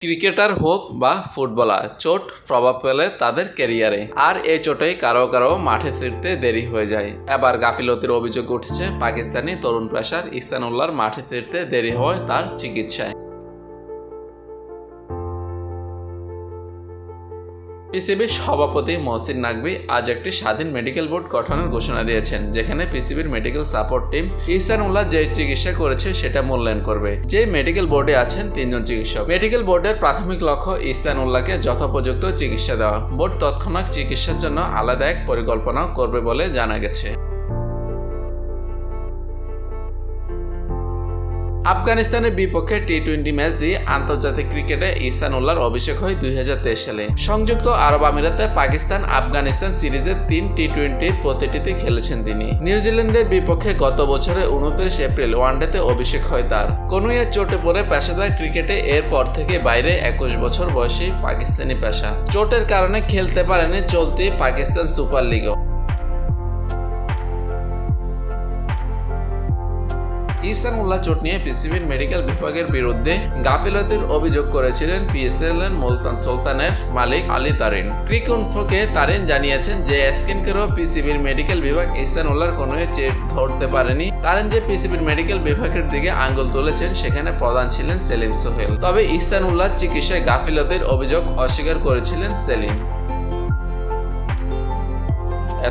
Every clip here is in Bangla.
ক্রিকেটার হোক বা ফুটবলার, চোট প্রভাব ফেলে তাদের ক্যারিয়ারে। আর এই চোটেই কারো কারো মাঠে ফিরতে দেরি হয়ে যায়। এবার গাফিলতির অভিযোগ উঠছে পাকিস্তানি তরুণ পেসার ইহসানুল্লাহর মাঠে ফিরতে দেরি হয় তার চিকিৎসায়। পিসিবির সভাপতি মহসিন নাকভি আজ একটি স্বাধীন মেডিকেল বোর্ড গঠনের ঘোষণা দিয়েছেন, যেখানে পিসিবির মেডিকেল সাপোর্ট টিম ইহসানুল্লাহ যে চিকিৎসা করেছে সেটা মূল্যায়ন করবে। যে মেডিকেল বোর্ডে আছেন 3 জন চিকিৎসক। মেডিকেল বোর্ডের প্রাথমিক লক্ষ্য ইহসানুল্লাহকে যথোপযুক্ত চিকিৎসা দেওয়া। বোর্ড তৎক্ষণাৎ চিকিৎসার জন্য আলাদা এক পরিকল্পনাও করবে বলে জানা গেছে। আফগানিস্তানের বিপক্ষে টি-20 ম্যাচ দিয়ে আন্তর্জাতিক ক্রিকেটে ইহসানুল্লাহর অভিষেক হয় 2023 সালে। সংযুক্ত আরব আমিরাতে পাকিস্তান আফগানিস্তান সিরিজের 3 টি-20 প্রতিটিতে খেলেছেন তিনি। নিউজিল্যান্ডের বিপক্ষে গত বছরের 29 এপ্রিল ওয়ানডেতে অভিষেক হয় তার। কনুইয়ে চোটে পড়ে পেশাদার ক্রিকেটে এরপর থেকে বাইরে 21 বছর বয়সী পাকিস্তানি পেশা। চোটের কারণে খেলতে পারেনি চলতি পাকিস্তান সুপার লিগও। ইহসানুল্লাহ চোট নিয়ে পিসিবির মেডিকেল বিভাগের বিরুদ্ধে গাফিলতির অভিযোগ করেছিলেন পিএসএল মুলতান সুলতানের মালিক আলী তারিন। ক্রিকইনফোকে তারিন জানিয়েছেন যে স্ক্যান করেও পিসিবির মেডিকেল বিভাগ ইহসানুল্লাহর কোনো চেট ধরতে পারেনি। তারিন যে পিসিবির মেডিকেল বিভাগের দিকে আঙ্গুল তুলেছেন সেখানে প্রধান ছিলেন সেলিম সোহেল। তবে ইহসানুল্লাহর চিকিৎসায় গাফিলতির অভিযোগ অস্বীকার করেছিলেন Salim.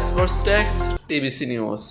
Sports desk, TBC news.